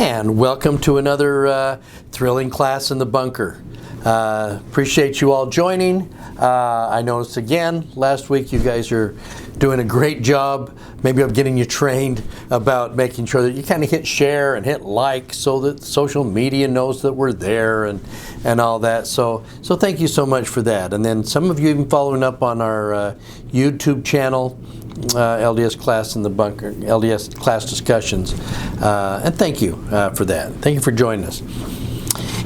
And welcome to another thrilling class in the bunker. Appreciate you all joining. I noticed again last week you guys are doing a great job maybe of getting you trained about making sure that you kind of hit share and hit like so that social media knows that we're there and all that. So thank you so much for that. And then some of you even following up on our YouTube channel, LDS Class in the Bunker, LDS Class Discussions, and thank you for that. Thank you for joining us.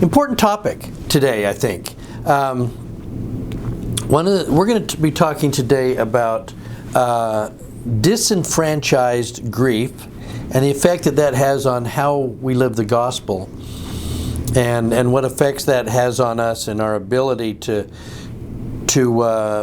Important topic today, I think. We're going to be talking today about disenfranchised grief and the effect that has on how we live the gospel, and what effects that has on us and our ability to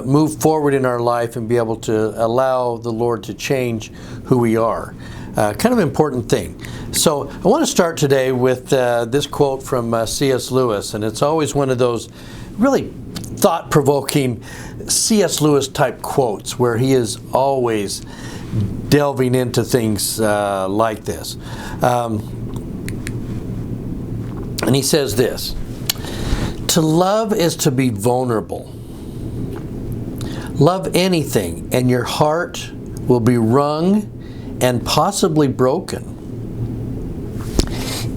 move forward in our life and be able to allow the Lord to change who we are. Kind of important thing. So I want to start today with this quote from C.S. Lewis, and it's always one of those really thought-provoking C.S. Lewis type quotes where he is always delving into things like this. And he says this: "To love is to be vulnerable. Love anything, and your heart will be wrung and possibly broken.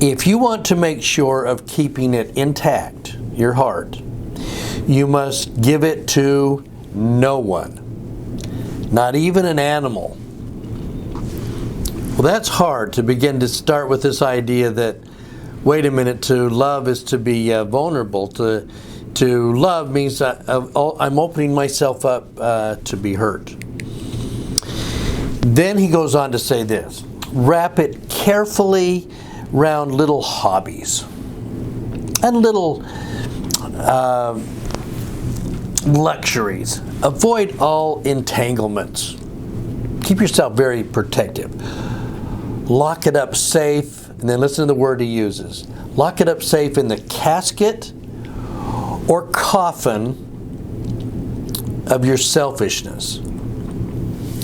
If you want to make sure of keeping it intact, your heart, you must give it to no one, not even an animal." Well, that's hard to begin to start with this idea that, wait a minute, to love is to be vulnerable. To love means I'm opening myself up to be hurt. Then he goes on to say this: wrap it carefully round little hobbies and little luxuries. Avoid all entanglements. Keep yourself very protective. Lock it up safe, and then listen to the word he uses. Lock it up safe in the casket or coffin of your selfishness.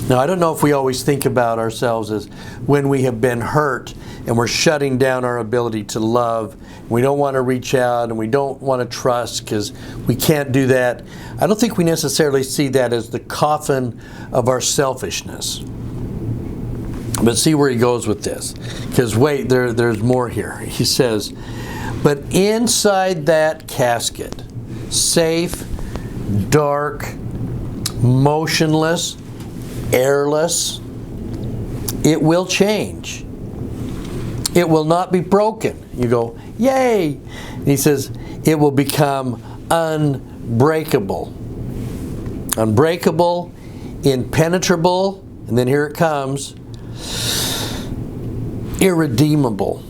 Now, I don't know if we always think about ourselves as when we have been hurt and we're shutting down our ability to love. We don't want to reach out and we don't want to trust because we can't do that. I don't think we necessarily see that as the coffin of our selfishness. But see where he goes with this. Because wait, there's more here. He says, but inside that casket, safe, dark, motionless, airless, it will change. It will not be broken. You go, yay! And he says, it will become unbreakable. Unbreakable, impenetrable, and then here it comes, irredeemable.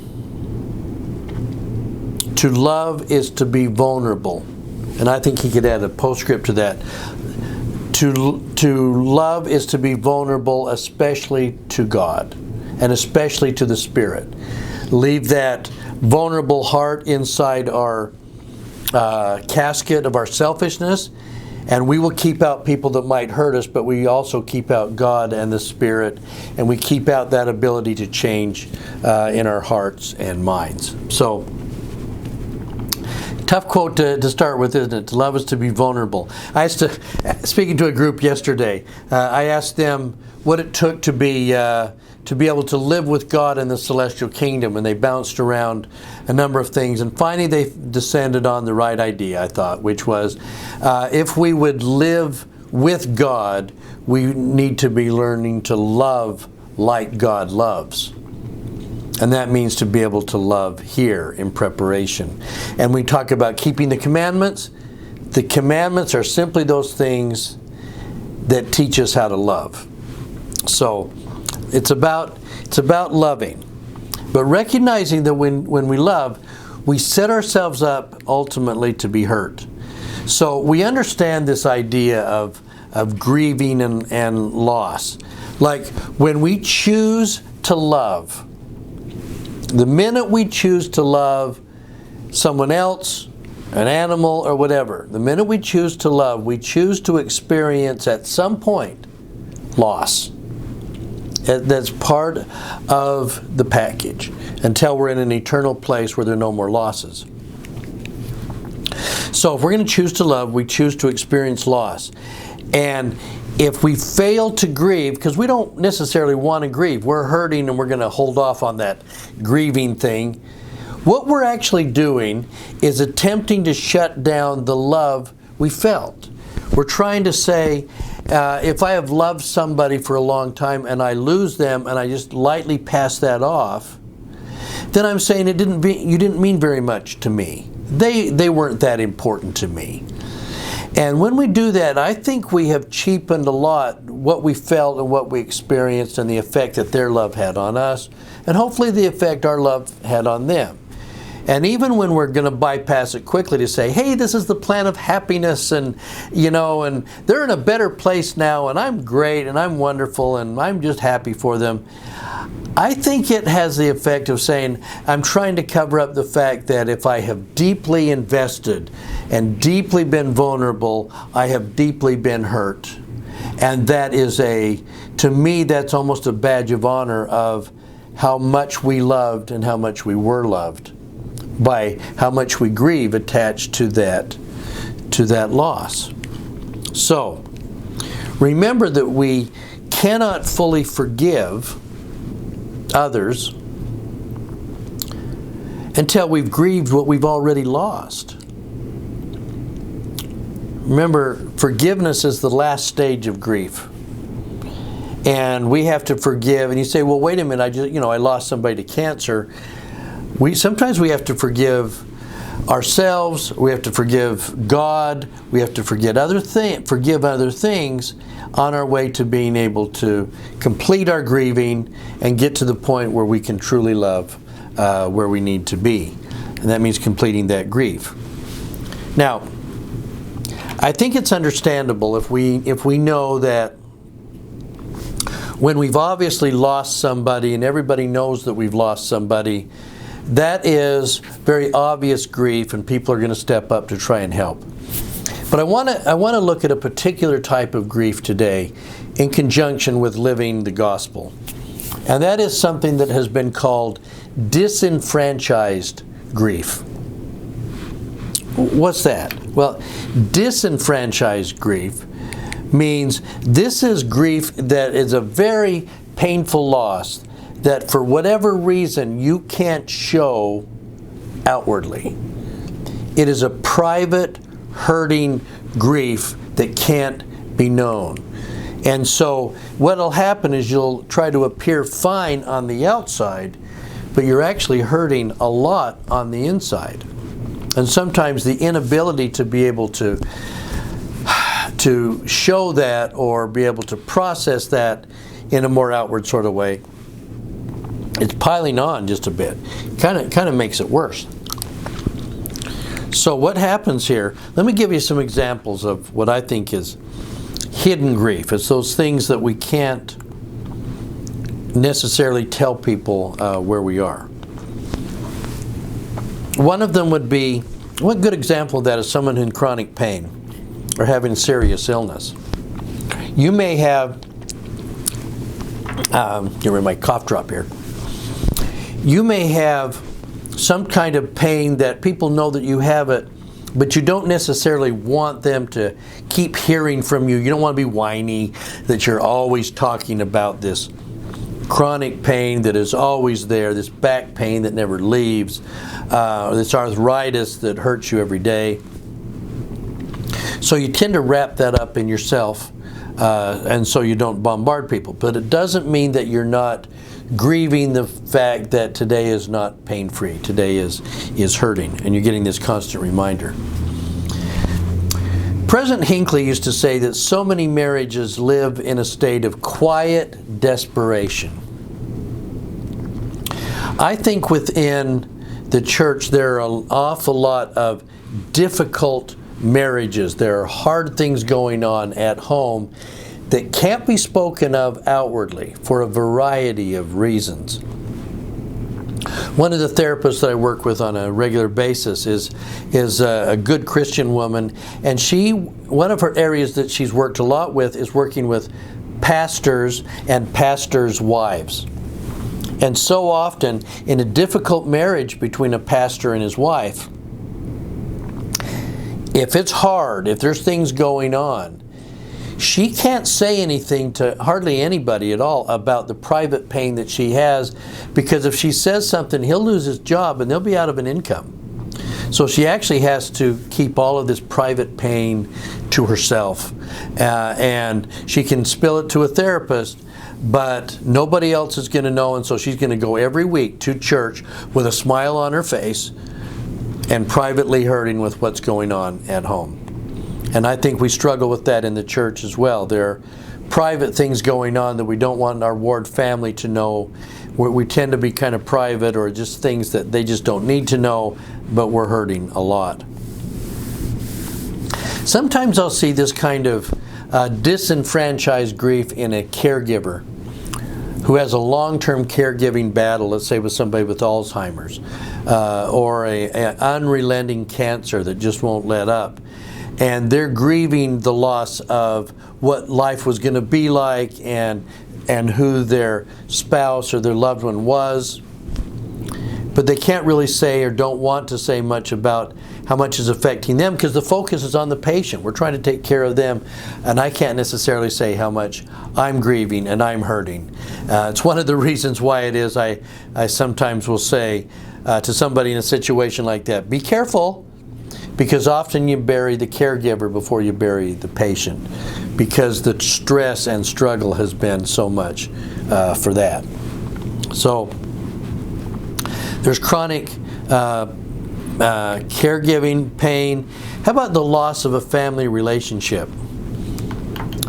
To love is to be vulnerable. And I think he could add a postscript to that. To love is to be vulnerable, especially to God, and especially to the Spirit. Leave that vulnerable heart inside our casket of our selfishness, and we will keep out people that might hurt us, but we also keep out God and the Spirit, and we keep out that ability to change in our hearts and minds. So, tough quote to start with, isn't it? To love is to be vulnerable. Speaking to a group yesterday, I asked them what it took to be able to live with God in the celestial kingdom, and they bounced around a number of things, and finally they descended on the right idea, I thought, which was if we would live with God, we need to be learning to love like God loves. And that means to be able to love here in preparation. And we talk about keeping the commandments. The commandments are simply those things that teach us how to love. So it's about loving. But recognizing that when we love, we set ourselves up ultimately to be hurt. So we understand this idea of grieving and loss. Like when we choose to love, the minute we choose to love someone else, an animal, or whatever, the minute we choose to love, we choose to experience at some point loss. That's part of the package until we're in an eternal place where there are no more losses. So if we're going to choose to love, we choose to experience loss. And if we fail to grieve, because we don't necessarily want to grieve, we're hurting and we're going to hold off on that grieving thing, what we're actually doing is attempting to shut down the love we felt. We're trying to say, if I have loved somebody for a long time and I lose them and I just lightly pass that off, then I'm saying you didn't mean very much to me. They weren't that important to me. And when we do that, I think we have cheapened a lot what we felt and what we experienced and the effect that their love had on us, and hopefully the effect our love had on them. And even when we're going to bypass it quickly to say, hey, this is the plan of happiness, and and they're in a better place now, and I'm great, and I'm wonderful, and I'm just happy for them, I think it has the effect of saying, I'm trying to cover up the fact that if I have deeply invested and deeply been vulnerable, I have deeply been hurt. And that is to me, that's almost a badge of honor of how much we loved and how much we were loved, by how much we grieve attached to that loss. So, remember that we cannot fully forgive others until we've grieved what we've already lost. Remember, forgiveness is the last stage of grief. And we have to forgive. And you say, well, wait a minute, I lost somebody to cancer. Sometimes we have to forgive ourselves, we have to forgive God, we have to forgive other things on our way to being able to complete our grieving and get to the point where we can truly love where we need to be. And that means completing that grief. Now, I think it's understandable if we know that when we've obviously lost somebody and everybody knows that we've lost somebody, that is very obvious grief, and people are going to step up to try and help. But I want to look at a particular type of grief today in conjunction with living the gospel. And that is something that has been called disenfranchised grief. What's that? Well, disenfranchised grief means this is grief that is a very painful loss that for whatever reason you can't show outwardly. It is a private, hurting grief that can't be known. And so what'll happen is you'll try to appear fine on the outside, but you're actually hurting a lot on the inside. And sometimes the inability to be able to show that or be able to process that in a more outward sort of way, it's piling on just a bit. Kind of makes it worse. So what happens here, let me give you some examples of what I think is hidden grief. It's those things that we can't necessarily tell people where we are. One of them would be, one good example of that is someone in chronic pain or having serious illness. You may have, get rid of my cough drop here. You may have some kind of pain that people know that you have it, but you don't necessarily want them to keep hearing from you. You don't want to be whiny that you're always talking about this chronic pain that is always there, this back pain that never leaves, this arthritis that hurts you every day. So you tend to wrap that up in yourself, and so you don't bombard people. But it doesn't mean that you're not grieving the fact that today is not pain-free. Today is hurting, and you're getting this constant reminder. President Hinckley used to say that so many marriages live in a state of quiet desperation. I think within the church there are an awful lot of difficult marriages. There are hard things going on at home that can't be spoken of outwardly for a variety of reasons. One of the therapists that I work with on a regular basis is a good Christian woman, and one of her areas that she's worked a lot with is working with pastors and pastors' wives. And so often, in a difficult marriage between a pastor and his wife, if it's hard, if there's things going on, she can't say anything to hardly anybody at all about the private pain that she has, because if she says something, he'll lose his job and they'll be out of an income. So she actually has to keep all of this private pain to herself. And she can spill it to a therapist, but nobody else is going to know, and so she's going to go every week to church with a smile on her face and privately hurting with what's going on at home. And I think we struggle with that in the church as well. There are private things going on that we don't want our ward family to know. We tend to be kind of private, or just things that they just don't need to know, but we're hurting a lot. Sometimes I'll see this kind of disenfranchised grief in a caregiver who has a long-term caregiving battle, let's say with somebody with Alzheimer's, or an unrelenting cancer that just won't let up. And they're grieving the loss of what life was going to be like, and who their spouse or their loved one was. But they can't really say, or don't want to say much about how much is affecting them, because the focus is on the patient. We're trying to take care of them, and I can't necessarily say how much I'm grieving and I'm hurting. It's one of the reasons why it is I sometimes will say to somebody in a situation like that, be careful, because often you bury the caregiver before you bury the patient, because the stress and struggle has been so much for that. So there's chronic caregiving pain. How about the loss of a family relationship?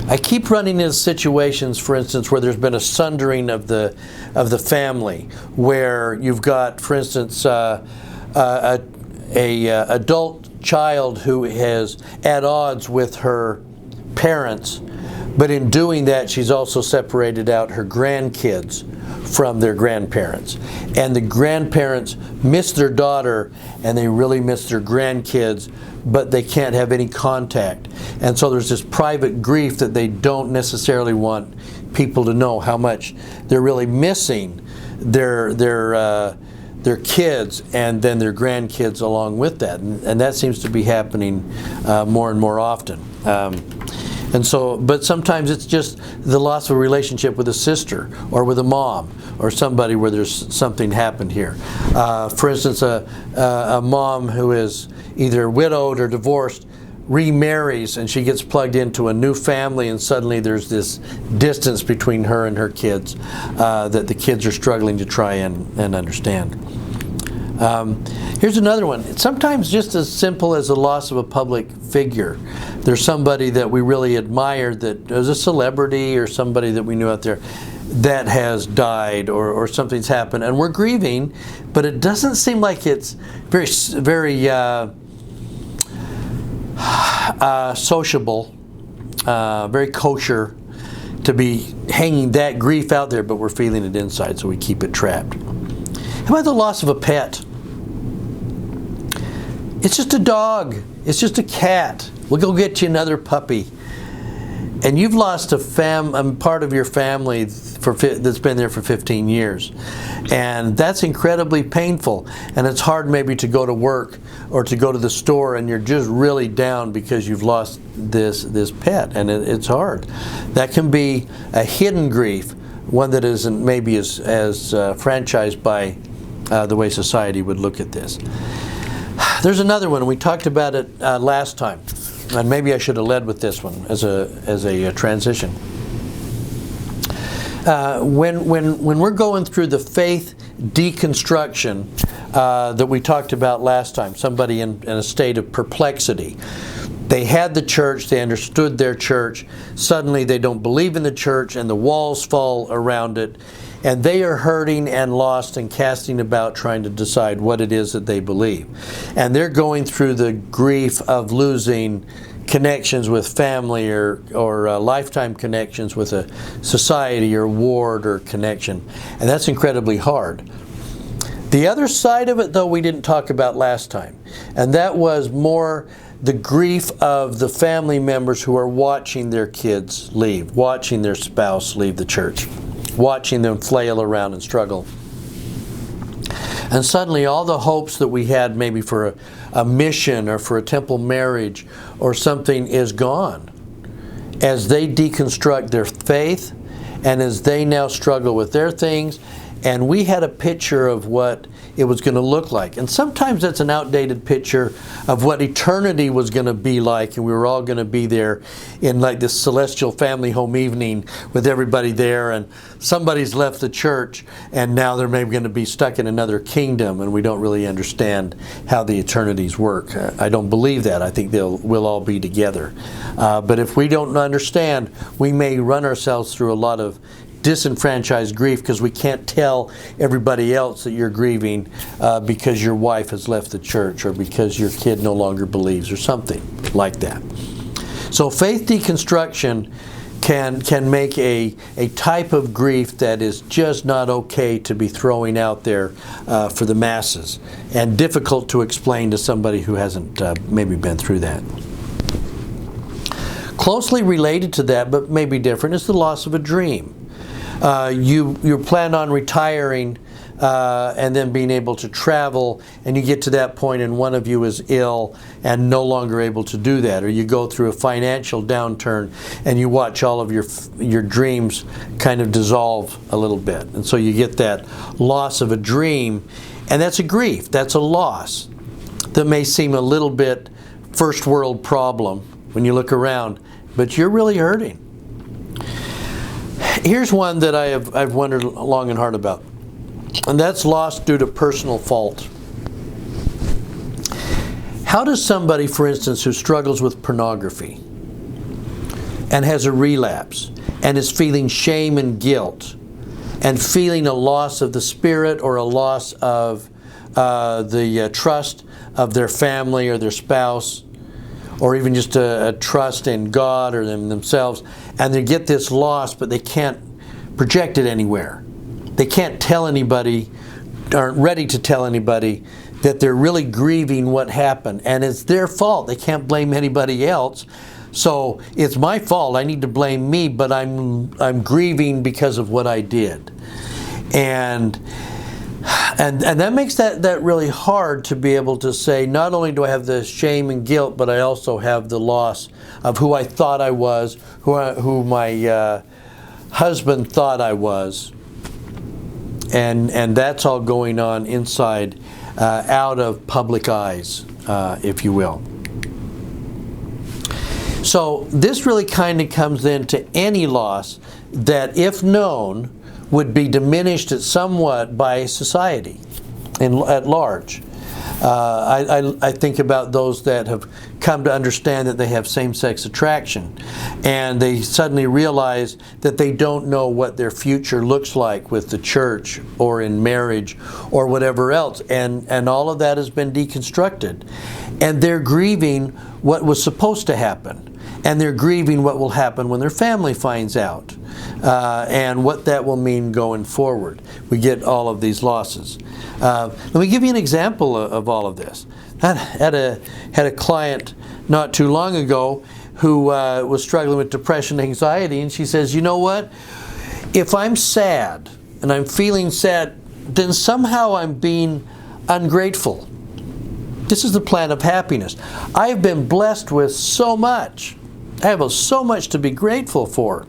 I keep running into situations, for instance, where there's been a sundering of the family, where you've got, for instance, a adult child who is at odds with her parents, but in doing that, she's also separated out her grandkids from their grandparents. And the grandparents miss their daughter, and they really miss their grandkids, but they can't have any contact. And so there's this private grief that they don't necessarily want people to know how much they're really missing their kids, and then their grandkids along with that. And that seems to be happening more and more often. And so, but sometimes it's just the loss of a relationship with a sister or with a mom or somebody where there's something happened here. For instance, a mom who is either widowed or divorced remarries, and she gets plugged into a new family, and suddenly there's this distance between her and her kids that the kids are struggling to try and understand. Here's another one. It's sometimes just as simple as the loss of a public figure. There's somebody that we really admired, that was a celebrity or somebody that we knew out there, that has died, or something's happened, and we're grieving, but it doesn't seem like it's very sociable, very kosher to be hanging that grief out there, but we're feeling it inside, so we keep it trapped. How about the loss of a pet? It's just a dog. It's just a cat. We'll go get you another puppy. And you've lost a part of your family that's been there for 15 years. And that's incredibly painful. And it's hard maybe to go to work or to go to the store, and you're just really down because you've lost this pet. And it's hard. That can be a hidden grief, one that isn't maybe as franchised by the way society would look at this. There's another one. We talked about it last time, and maybe I should have led with this one as a transition. When we're going through the faith deconstruction that we talked about last time, somebody in a state of perplexity. They had the church, they understood their church, suddenly they don't believe in the church, and the walls fall around it, and they are hurting and lost and casting about trying to decide what it is that they believe. And they're going through the grief of losing connections with family or lifetime connections with a society or ward or connection. And that's incredibly hard. The other side of it, though, we didn't talk about last time, and that was more the grief of the family members who are watching their kids leave, watching their spouse leave the church, watching them flail around and struggle. And suddenly all the hopes that we had maybe for a mission or for a temple marriage or something is gone as they deconstruct their faith and as they now struggle with their things. And we had a picture of what it was going to look like. And sometimes that's an outdated picture of what eternity was going to be like, and we were all going to be there in like this celestial family home evening with everybody there, and somebody's left the church and now they're maybe going to be stuck in another kingdom, and we don't really understand how the eternities work. I don't believe that. I think we'll all be together. But if we don't understand, we may run ourselves through a lot of disenfranchised grief because we can't tell everybody else that you're grieving because your wife has left the church or because your kid no longer believes or something like that. So faith deconstruction can make a type of grief that is just not okay to be throwing out there for the masses, and difficult to explain to somebody who hasn't maybe been through that. Closely related to that, but maybe different, is the loss of a dream. You plan on retiring and then being able to travel, and you get to that point and one of you is ill and no longer able to do that, or you go through a financial downturn and you watch all of your dreams kind of dissolve a little bit, and so you get that loss of a dream, and that's a grief, that's a loss that may seem a little bit first world problem when you look around, but you're really hurting. Here's one that I've wondered long and hard about, and that's loss due to personal fault. How does somebody, for instance, who struggles with pornography and has a relapse and is feeling shame and guilt and feeling a loss of the spirit or a loss of the trust of their family or their spouse, or even just a trust in God or themselves, and they get this loss, but they can't project it anywhere. They can't tell anybody, aren't ready to tell anybody that they're really grieving what happened, and it's their fault. They can't blame anybody else. So it's my fault. I need to blame me, but I'm grieving because of what I did, and that makes that really hard to be able to say, not only do I have the shame and guilt, but I also have the loss of who I thought I was, who my husband thought I was, and that's all going on inside, out of public eyes, if you will. So this really kind of comes into any loss that, if known, would be diminished somewhat by society at large. I think about those that have come to understand that they have same-sex attraction, and they suddenly realize that they don't know what their future looks like with the church or in marriage or whatever else, and all of that has been deconstructed, and they're grieving what was supposed to happen, and they're grieving what will happen when their family finds out, and what that will mean going forward. We get all of these losses. Let me give you an example of all of this. I had a client not too long ago who was struggling with depression and anxiety, and she says, you know what? If I'm sad and I'm feeling sad, then somehow I'm being ungrateful. This is the plan of happiness. I have been blessed with so much. I have so much to be grateful for.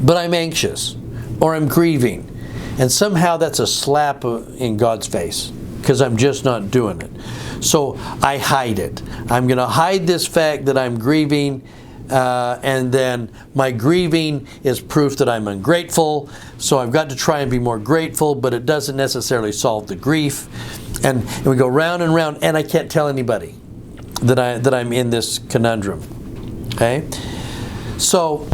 But I'm anxious, or I'm grieving, and somehow that's a slap in God's face because I'm just not doing it. So I hide it. I'm going to hide this fact that I'm grieving, and then my grieving is proof that I'm ungrateful, so I've got to try and be more grateful, but it doesn't necessarily solve the grief. And we go round and round, and I can't tell anybody that I'm in this conundrum. Okay? So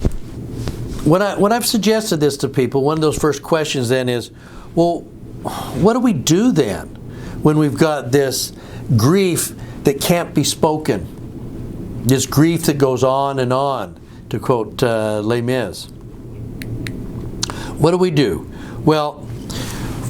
when I've suggested this to people, one of those first questions then is, well, what do we do then when we've got this grief that can't be spoken? This grief that goes on and on, to quote Les Mis. What do we do? Well,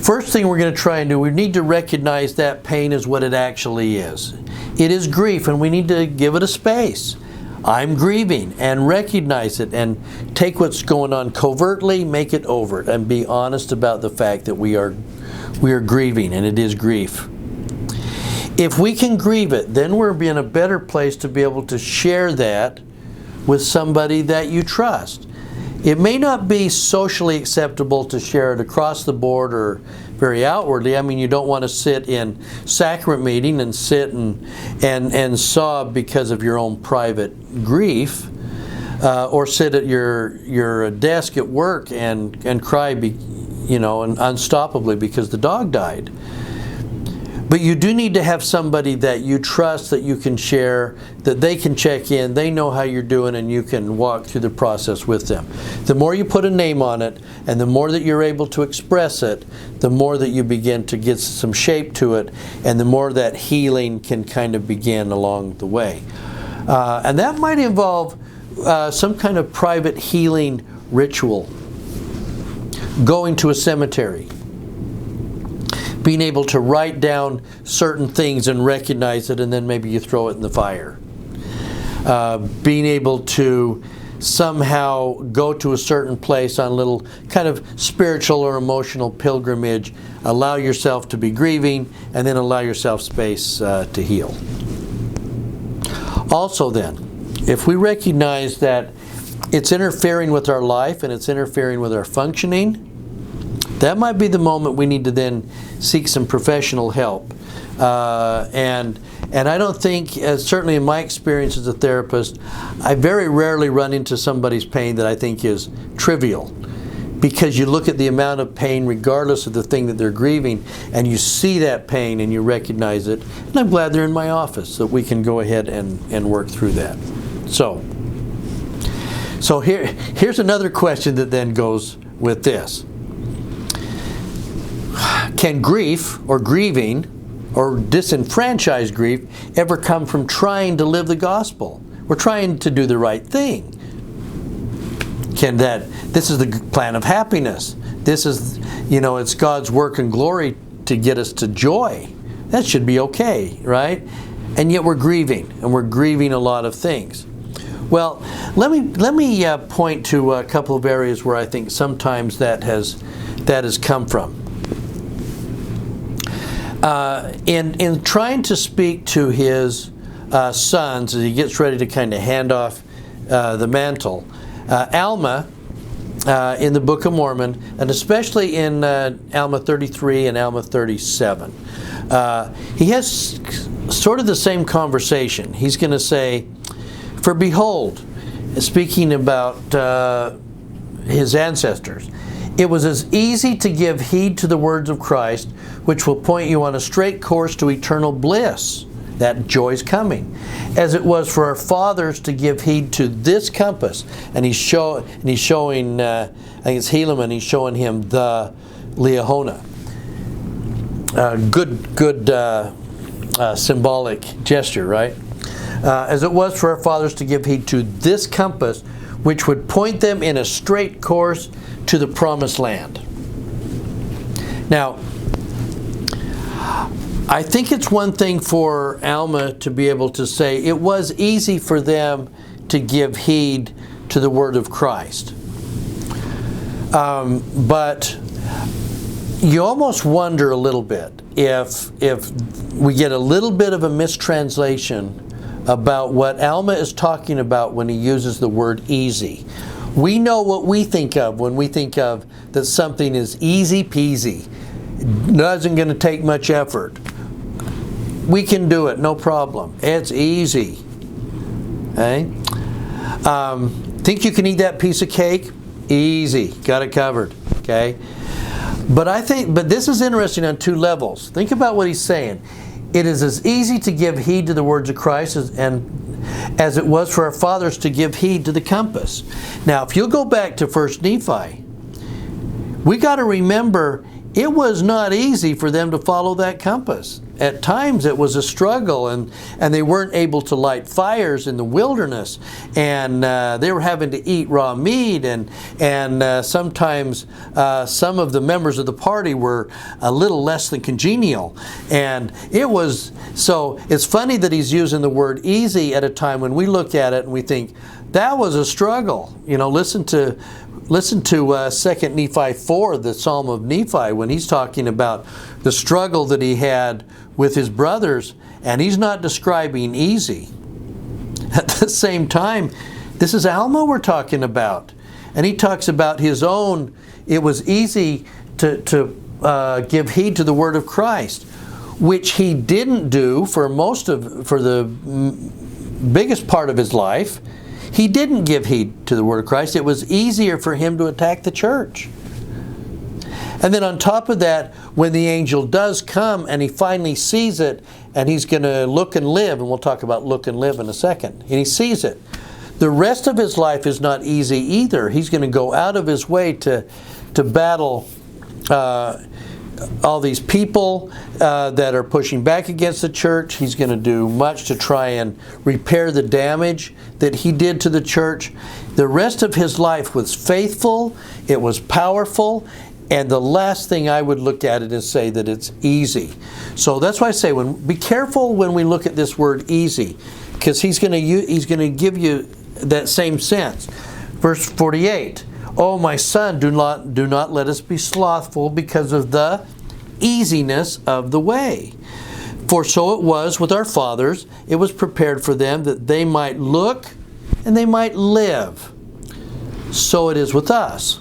first thing we're going to try and do, we need to recognize that pain is what it actually is. It is grief, and we need to give it a space. I'm grieving, and recognize it, and take what's going on covertly, make it overt, and be honest about the fact that we are grieving, and it is grief. If we can grieve it, then we're in a better place to be able to share that with somebody that you trust. It may not be socially acceptable to share it across the board or very outwardly. I mean, you don't want to sit in sacrament meeting and sit and sob because of your own private grief, or sit at your desk at work and cry, and unstoppably because the dog died. But you do need to have somebody that you trust, that you can share, that they can check in, they know how you're doing, and you can walk through the process with them. The more you put a name on it, and the more that you're able to express it, the more that you begin to get some shape to it, and the more that healing can kind of begin along the way. And that might involve some kind of private healing ritual, going to a cemetery, being able to write down certain things and recognize it, and then maybe you throw it in the fire. Being able to somehow go to a certain place on a little kind of spiritual or emotional pilgrimage, allow yourself to be grieving, and then allow yourself space to heal. Also then, if we recognize that it's interfering with our life and it's interfering with our functioning, that might be the moment we need to then seek some professional help. And I don't think, certainly in my experience as a therapist, I very rarely run into somebody's pain that I think is trivial. Because you look at the amount of pain regardless of the thing that they're grieving, and you see that pain and you recognize it. And I'm glad they're in my office so that we can go ahead and work through that. So here's another question that then goes with this. Can grief or grieving or disenfranchised grief ever come from trying to live the gospel? We're trying to do the right thing. This is the plan of happiness. This is, it's God's work and glory to get us to joy. That should be okay, right? And yet we're grieving, and we're grieving a lot of things. Well, let me point to a couple of areas where I think sometimes that has come from. In trying to speak to his sons as he gets ready to kind of hand off the mantle, Alma, in the Book of Mormon, and especially in Alma 33 and Alma 37, he has sort of the same conversation. He's going to say, "For behold," speaking about his ancestors, "it was as easy to give heed to the words of Christ, which will point you on a straight course to eternal bliss," that joy's coming, "as it was for our fathers to give heed to this compass." And he's showing, I think it's Helaman, he's showing him the Liahona. Good symbolic gesture, right? "As it was for our fathers to give heed to this compass, which would point them in a straight course to the promised land." Now, I think it's one thing for Alma to be able to say it was easy for them to give heed to the word of Christ. But you almost wonder a little bit if we get a little bit of a mistranslation about what Alma is talking about when he uses the word easy. We know what we think of when we think of that something is easy peasy. Isn't going to take much effort. We can do it, no problem. It's easy. Okay? Think you can eat that piece of cake? Easy. Got it covered. Okay? But this is interesting on two levels. Think about what he's saying. It is as easy to give heed to the words of Christ as it was for our fathers to give heed to the compass. Now, if you'll go back to 1 Nephi, we got to remember it was not easy for them to follow that compass. at times it was a struggle, and they weren't able to light fires in the wilderness, and they were having to eat raw meat, and sometimes some of the members of the party were a little less than congenial. And so it's funny that he's using the word easy at a time when we look at it and we think, that was a struggle. Listen to 2 Nephi 4, the Psalm of Nephi, when he's talking about the struggle that he had with his brothers, and he's not describing easy. At the same time, this is Alma we're talking about, and he talks about his own. It was easy to give heed to the word of Christ, which he didn't do for the biggest part of his life. He didn't give heed to the word of Christ. It was easier for him to attack the church. And then on top of that, when the angel does come and he finally sees it, and he's going to look and live, and we'll talk about look and live in a second, and he sees it, the rest of his life is not easy either. He's going to go out of his way to battle all these people that are pushing back against the church. He's going to do much to try and repair the damage that he did to the church. The rest of his life was faithful, it was powerful, and the last thing I would look at it is say that it's easy. So that's why I say, be careful when we look at this word easy, because he's going to give you that same sense. Verse 48. Oh, my son, do not let us be slothful because of the easiness of the way. For so it was with our fathers. It was prepared for them that they might look and they might live. So it is with us.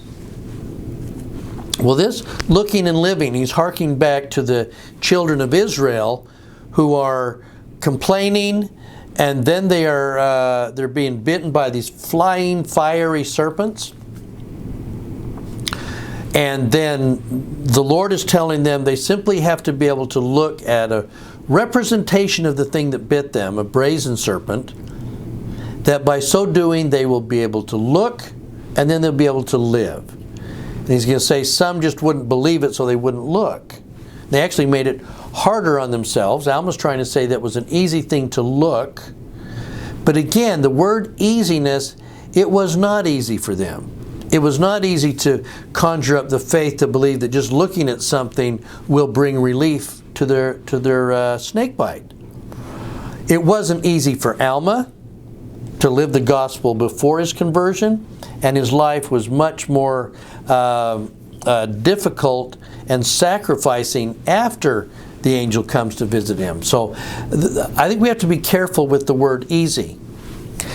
Well, this looking and living, he's harking back to the children of Israel who are complaining, and then they're being bitten by these flying, fiery serpents. And then the Lord is telling them they simply have to be able to look at a representation of the thing that bit them, a brazen serpent, that by so doing they will be able to look, and then they'll be able to live. And he's going to say some just wouldn't believe it, so they wouldn't look. They actually made it harder on themselves. Alma's trying to say that was an easy thing to look. But again, the word easiness, it was not easy for them. It was not easy to conjure up the faith to believe that just looking at something will bring relief to their snake bite. It wasn't easy for Alma to live the gospel before his conversion, and his life was much more difficult and sacrificing after the angel comes to visit him. So I think we have to be careful with the word easy.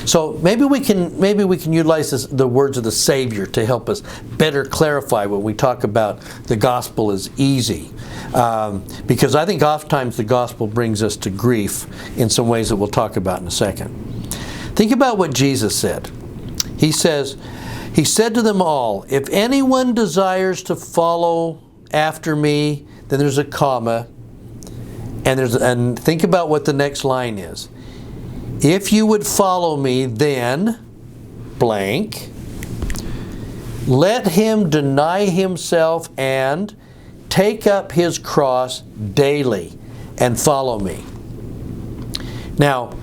So maybe we can utilize the words of the Savior to help us better clarify when we talk about the gospel as easy. Because I think oftentimes the gospel brings us to grief in some ways that we'll talk about in a second. Think about what Jesus said. He said to them all, if anyone desires to follow after me, then there's a comma, and think about what the next line is. If you would follow me, then blank, let him deny himself and take up his cross daily and follow me. Now,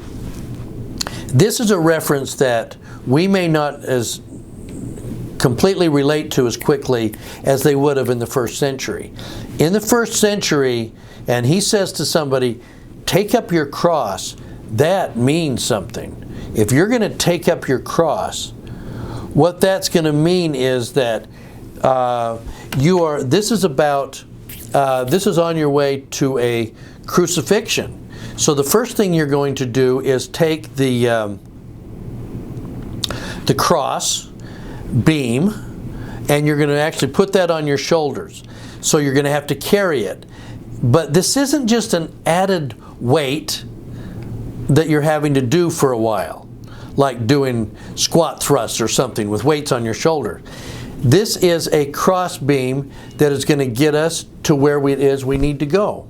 this is a reference that we may not as completely relate to as quickly as they would have in the first century. In the first century, and he says to somebody, take up your cross, that means something. If you're going to take up your cross, what that's going to mean is that this is on your way to a crucifixion. So the first thing you're going to do is take the cross beam, and you're going to actually put that on your shoulders. So you're going to have to carry it. But this isn't just an added weight that you're having to do for a while, like doing squat thrusts or something with weights on your shoulder. This is a cross beam that is going to get us to where it is we need to go.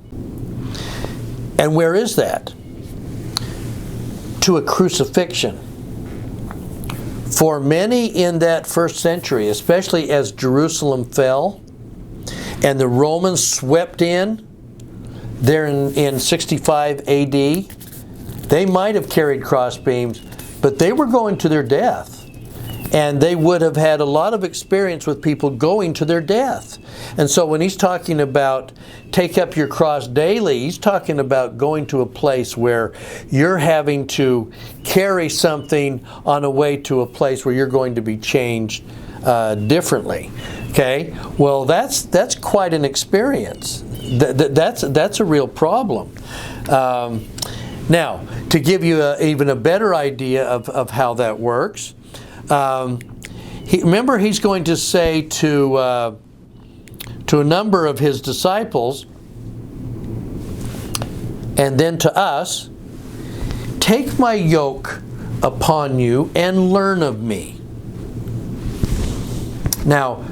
And where is that? To a crucifixion. For many in that first century, especially as Jerusalem fell and the Romans swept in there in 65 AD, they might have carried crossbeams, but they were going to their death. And they would have had a lot of experience with people going to their death. And so when he's talking about take up your cross daily, he's talking about going to a place where you're having to carry something on a way to a place where you're going to be changed differently. Okay? Well, that's quite an experience. That's a real problem. Now, to give you even a better idea of how that works, remember, he's going to say to a number of his disciples, and then to us, take my yoke upon you and learn of me. Now,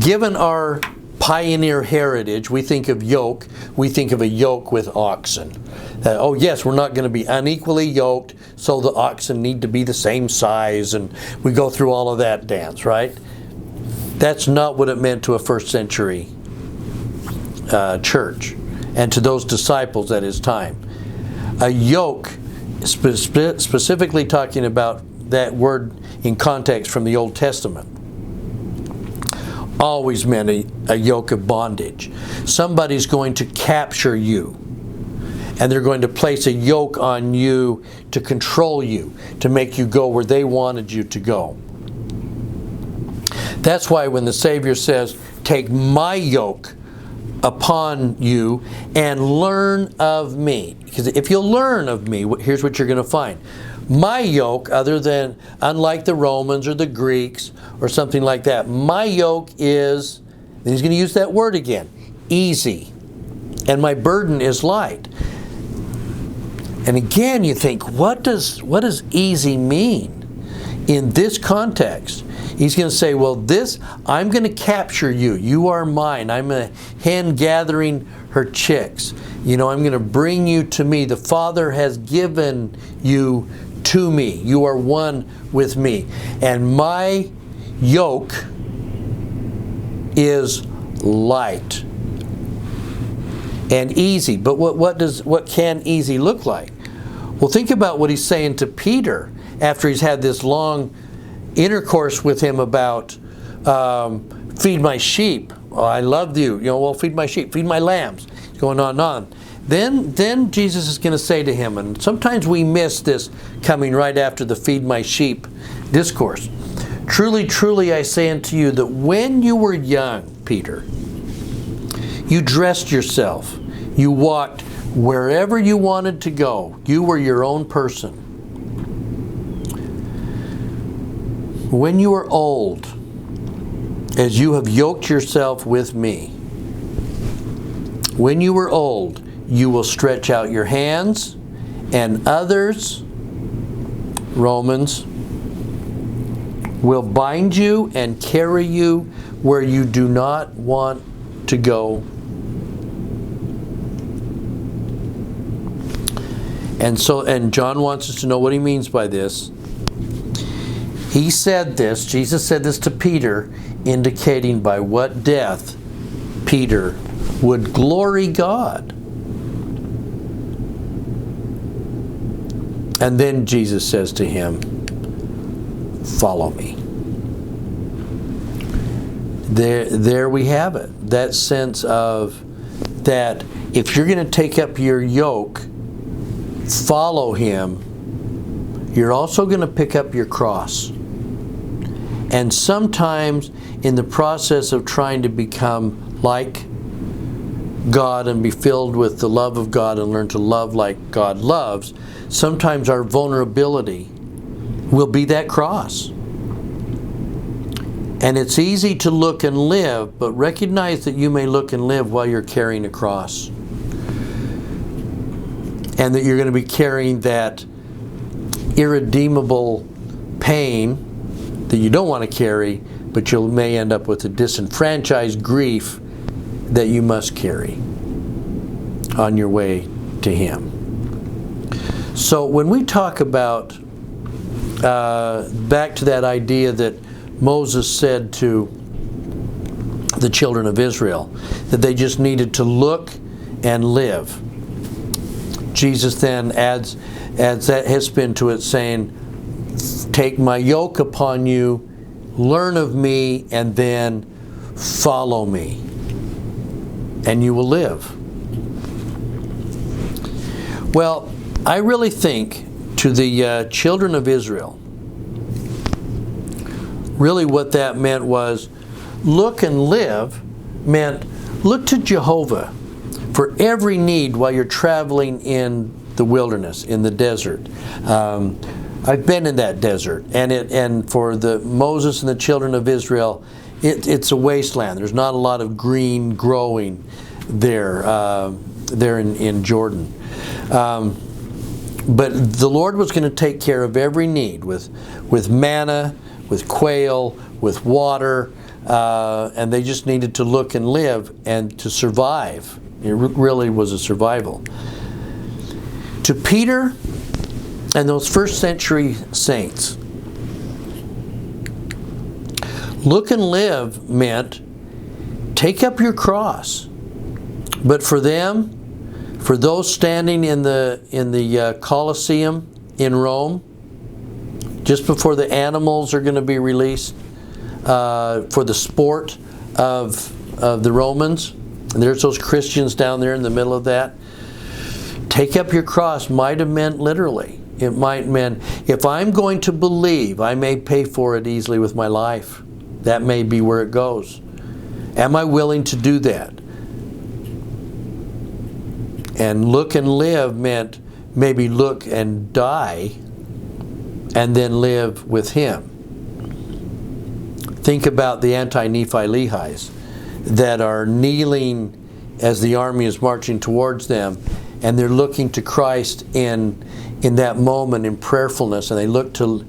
given our pioneer heritage, we think of yoke, we think of a yoke with oxen. Oh yes, we're not going to be unequally yoked, so the oxen need to be the same size, and we go through all of that dance, right? That's not what it meant to a first century church and to those disciples at his time. A yoke, specifically talking about that word in context from the Old Testament, always meant a yoke of bondage. Somebody's going to capture you, and they're going to place a yoke on you to control you, to make you go where they wanted you to go. That's why when the Savior says, take my yoke upon you and learn of me. Because if you'll learn of me, here's what you're going to find. My yoke, unlike the Romans or the Greeks or something like that, my yoke is, and he's going to use that word again, easy. And my burden is light. And again, you think, what does easy mean in this context? He's going to say, well, I'm going to capture you. You are mine. I'm a hen gathering her chicks. I'm going to bring you to me. The Father has given you to me. You are one with me. And my yoke is light and easy. But what can easy look like? Well, think about what he's saying to Peter after he's had this long intercourse with him about feed my sheep. Oh, I love you. Well, feed my sheep, feed my lambs. It's going on and on. Then Jesus is going to say to him, and sometimes we miss this coming right after the feed my sheep discourse. Truly, truly, I say unto you that when you were young, Peter, you dressed yourself. You walked wherever you wanted to go. You were your own person. When you are old, as you have yoked yourself with me, when you are old, you will stretch out your hands, and others, Romans, will bind you and carry you where you do not want to go. And John wants us to know what he means by this. He said this, Jesus said this to Peter, indicating by what death Peter would glory God. And then Jesus says to him, follow me. There we have it. That sense of that if you're going to take up your yoke, follow him, you're also going to pick up your cross. And sometimes in the process of trying to become like God and be filled with the love of God and learn to love like God loves, sometimes our vulnerability will be that cross. And it's easy to look and live, but recognize that you may look and live while you're carrying a cross. And that you're going to be carrying that irredeemable pain that you don't want to carry, but you may end up with a disenfranchised grief that you must carry on your way to Him. So when we talk about, back to that idea that Moses said to the children of Israel, that they just needed to look and live. Jesus then adds that his spin to it, saying, take my yoke upon you, learn of me, and then follow me, and you will live. Well, I really think to the children of Israel, really what that meant was, look and live meant look to Jehovah for every need while you're traveling in the wilderness, in the desert. I've been in that desert, and for Moses and the children of Israel, it's a wasteland. There's not a lot of green growing there in Jordan. But the Lord was going to take care of every need with manna, with quail, with water, and they just needed to look and live and to survive. It really was a survival. To Peter and those first century saints, look and live meant take up your cross. But for them, for those standing in the Colosseum in Rome, just before the animals are going to be released for the sport of the Romans, and there's those Christians down there in the middle of that, take up your cross might have meant literally. It might mean, if I'm going to believe, I may pay for it easily with my life. That may be where it goes. Am I willing to do that? And look and live meant maybe look and die and then live with Him. Think about the anti-Nephi Lehis that are kneeling as the army is marching towards them, and they're looking to Christ in that moment in prayerfulness, and they look to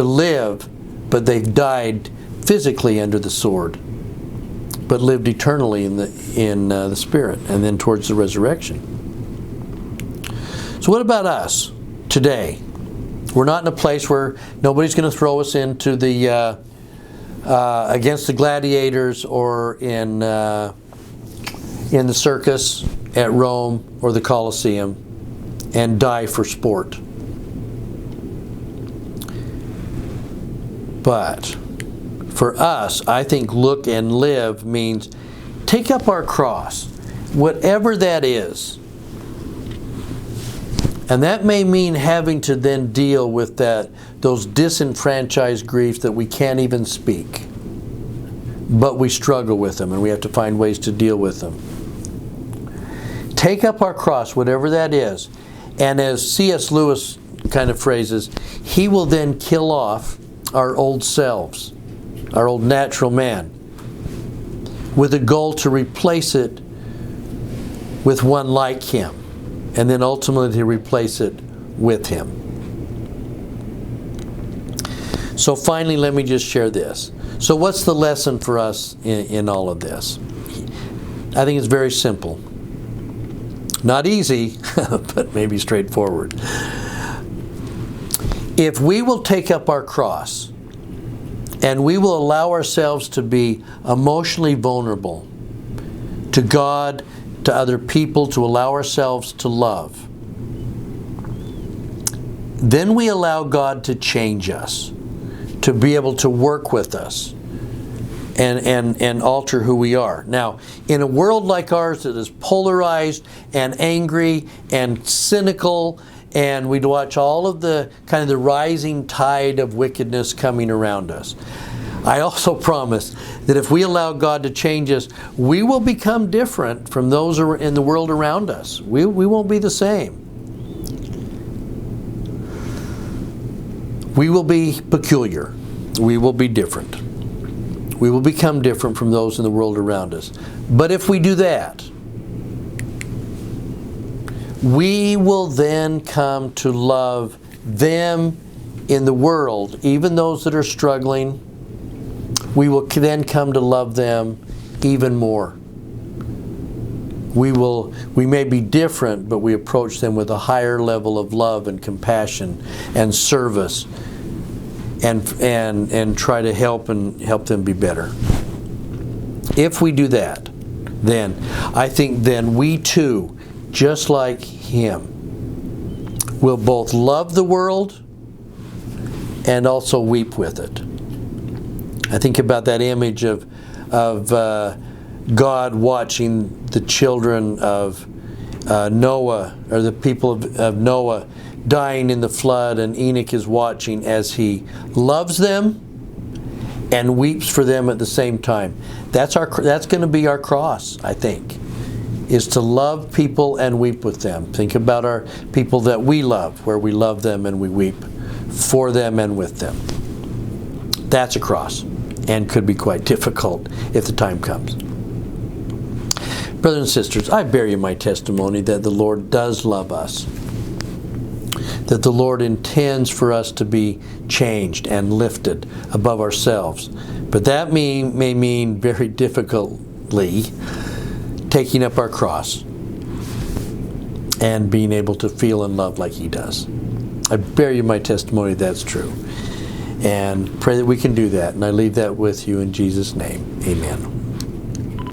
live, but they've died physically under the sword, but lived eternally in the Spirit, and then towards the resurrection. So what about us today? We're not in a place where nobody's going to throw us into the against the gladiators or in the circus at Rome or the Colosseum and die for sport. But for us, I think look and live means take up our cross, whatever that is. And that may mean having to then deal with those disenfranchised griefs that we can't even speak. But we struggle with them, and we have to find ways to deal with them. Take up our cross, whatever that is. And as C.S. Lewis kind of phrases, He will then kill off our old selves, our old natural man, with a goal to replace it with one like Him. And then ultimately to replace it with Him. So finally, let me just share this. So what's the lesson for us in all of this? I think it's very simple. Not easy, but maybe straightforward. If we will take up our cross, and we will allow ourselves to be emotionally vulnerable to God, to other people, to allow ourselves to love, then we allow God to change us, to be able to work with us and alter who we are. Now, in a world like ours that is polarized and angry and cynical, and we'd watch all of the kind of the rising tide of wickedness coming around us, I also promise that if we allow God to change us, we will become different from those in the world around us. We won't be the same. We will be peculiar. We will be different. We will become different from those in the world around us. But if we do that, we will then come to love them in the world, even those that are struggling. We will then come to love them even more. We may be different, but we approach them with a higher level of love and compassion and service, and try to help them be better. If we do that, then I think then we too, just like him, will both love the world and also weep with it. I think about that image of God watching the children of Noah, or the people of Noah, dying in the flood, and Enoch is watching as he loves them and weeps for them at the same time. That's going to be our cross, I think, is to love people and weep with them. Think about our people that we love, where we love them and we weep for them and with them. That's a cross, and could be quite difficult if the time comes. Brothers and sisters, I bear you my testimony that the Lord does love us, that the Lord intends for us to be changed and lifted above ourselves. But that may mean very difficultly taking up our cross and being able to feel and love like he does. I bear you my testimony that's true. And pray that we can do that. And I leave that with you in Jesus' name. Amen.